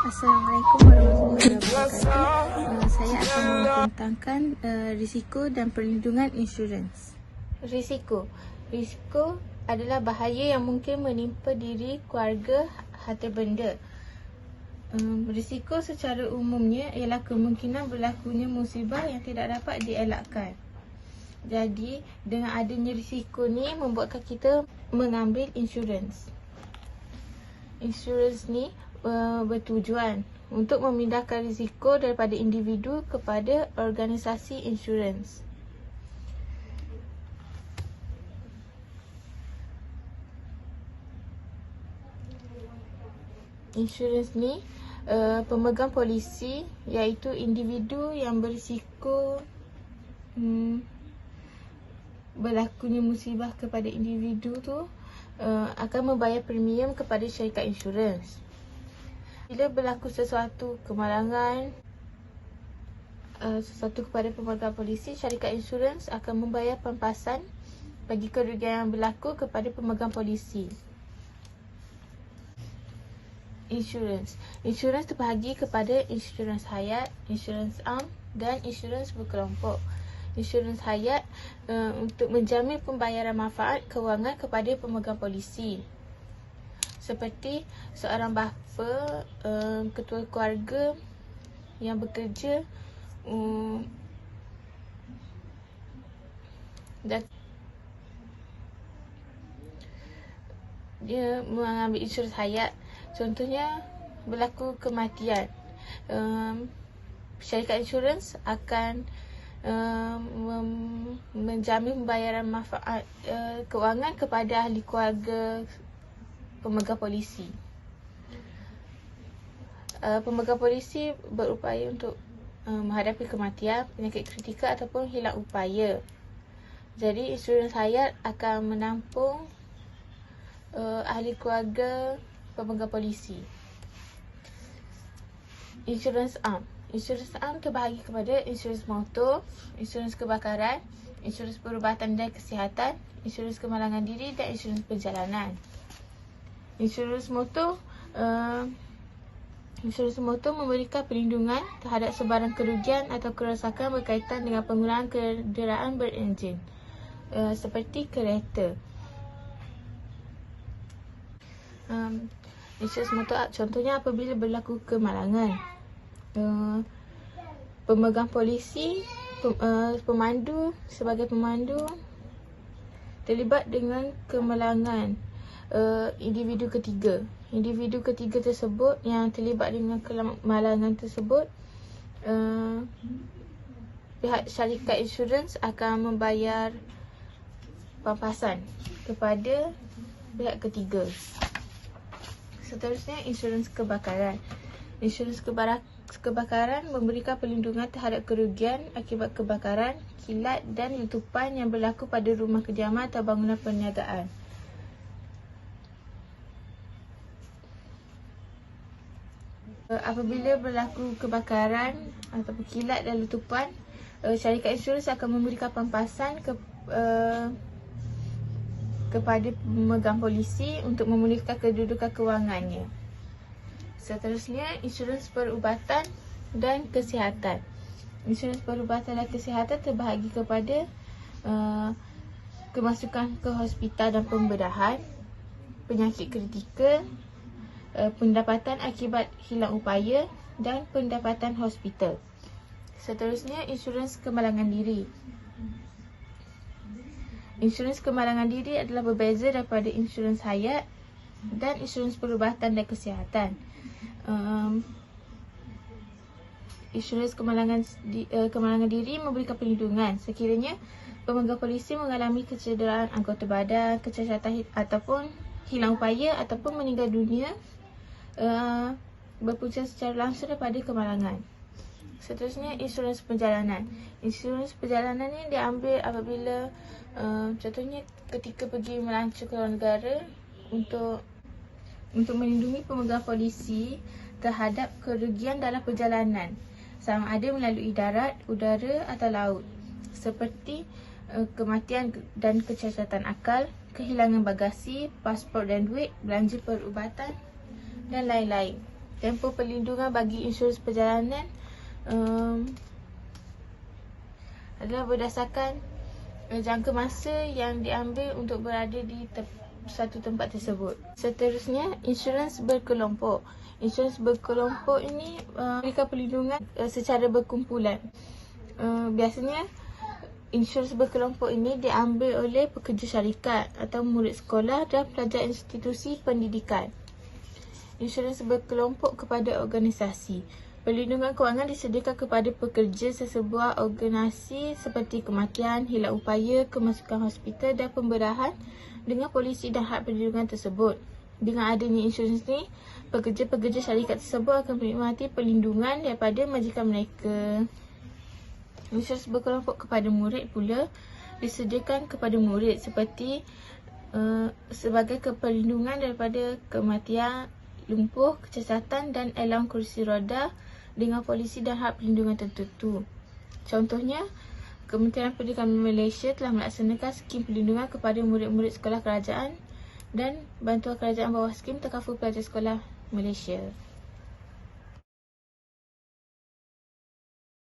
Assalamualaikum warahmatullahi wabarakatuh. Saya akan membentangkan risiko dan perlindungan insurans. Risiko adalah bahaya yang mungkin menimpa diri, keluarga, harta benda. Risiko secara umumnya ialah kemungkinan berlakunya musibah yang tidak dapat dielakkan. Jadi, dengan adanya risiko ni membuatkan kita mengambil insurans. Insurans ni bertujuan untuk memindahkan risiko daripada individu kepada organisasi insurans. Insurans ni pemegang polisi iaitu individu yang berisiko berlakunya musibah kepada individu tu akan membayar premium kepada syarikat insurans. Bila berlaku sesuatu kemalangan sesuatu kepada pemegang polisi, syarikat insurans akan membayar pampasan bagi kerugian yang berlaku kepada pemegang polisi. Insurans terbahagi kepada insurans hayat, insurans am dan insurans berkelompok. Insurans hayat untuk menjamin pembayaran manfaat kewangan kepada pemegang polisi, seperti seorang bapa, ketua keluarga yang bekerja dan dia mengambil insurans hayat. Contohnya berlaku kematian, syarikat insurans akan menjamin pembayaran manfaat kewangan kepada ahli keluarga pemegang polisi. Pemegang polisi berupaya untuk menghadapi kematian, penyakit kritikal ataupun hilang upaya. Jadi insurans hayat akan menampung ahli keluarga pemegang polisi. Insurans am terbahagi kepada insurans motor, insurans kebakaran, insurans perubatan dan kesihatan, insurans kemalangan diri dan insurans perjalanan. Insurans motor memberikan perlindungan terhadap sebarang kerugian atau kerosakan berkaitan dengan penggunaan kenderaan berenjin, seperti kereta. Insurans motor contohnya apabila berlaku kemalangan, pemegang polisi, sebagai pemandu terlibat dengan kemalangan individu ketiga. Individu ketiga tersebut yang terlibat dengan kemalangan tersebut, pihak syarikat insurans akan membayar pampasan kepada pihak ketiga. Seterusnya, insurans kebakaran. Insurans kebakaran memberikan perlindungan terhadap kerugian akibat kebakaran, kilat dan letupan yang berlaku pada rumah kediaman atau bangunan perniagaan. Apabila berlaku kebakaran ataupun kilat dan letupan, syarikat insurans akan memberikan pampasan kepada pemegang polisi untuk memulihkan kedudukan kewangannya. Seterusnya, insurans perubatan dan kesihatan. Insurans perubatan dan kesihatan terbahagi kepada kemasukan ke hospital dan pembedahan, penyakit kritikal, pendapatan akibat hilang upaya dan pendapatan hospital. Seterusnya, insurans kemalangan diri. Insurans kemalangan diri adalah berbeza daripada insurans hayat dan insurans perubatan dan kesihatan. Insurans kemalangan diri memberikan perlindungan sekiranya pemegang polisi mengalami kecederaan anggota badan, kecacatan ataupun hilang upaya ataupun meninggal dunia berpunca secara langsung daripada kemalangan. Seterusnya, insurans perjalanan. Insurans perjalanan ni diambil apabila contohnya ketika pergi melancong ke luar negara untuk melindungi pemegang polisi terhadap kerugian dalam perjalanan, sama ada melalui darat, udara atau laut, seperti kematian dan kecacatan akal, kehilangan bagasi, pasport dan duit, belanja perubatan dan lain-lain. Tempoh perlindungan bagi insurans perjalanan adalah berdasarkan jangka masa yang diambil untuk berada di satu tempat tersebut. Seterusnya, insurans berkelompok. Insurans berkelompok ini memberikan perlindungan secara berkumpulan. Biasanya insurans berkelompok ini diambil oleh pekerja syarikat atau murid sekolah dan pelajar institusi pendidikan. Insurans berkelompok kepada organisasi. Perlindungan kewangan disediakan kepada pekerja sesebuah organisasi seperti kematian, hilang upaya, kemasukan hospital dan pemberahan dengan polisi dan hak perlindungan tersebut. Dengan adanya insurans ni, pekerja-pekerja syarikat tersebut akan menikmati perlindungan daripada majikan mereka. Insurans berkelompok kepada murid pula disediakan kepada murid seperti sebagai perlindungan daripada kematian, lumpuh, kecacatan dan alam kursi roda dengan polisi dan hak perlindungan tertentu. Contohnya, Kementerian Pendidikan Malaysia telah melaksanakan skim perlindungan kepada murid-murid sekolah kerajaan dan bantuan kerajaan bawah skim takaful pelajar sekolah Malaysia.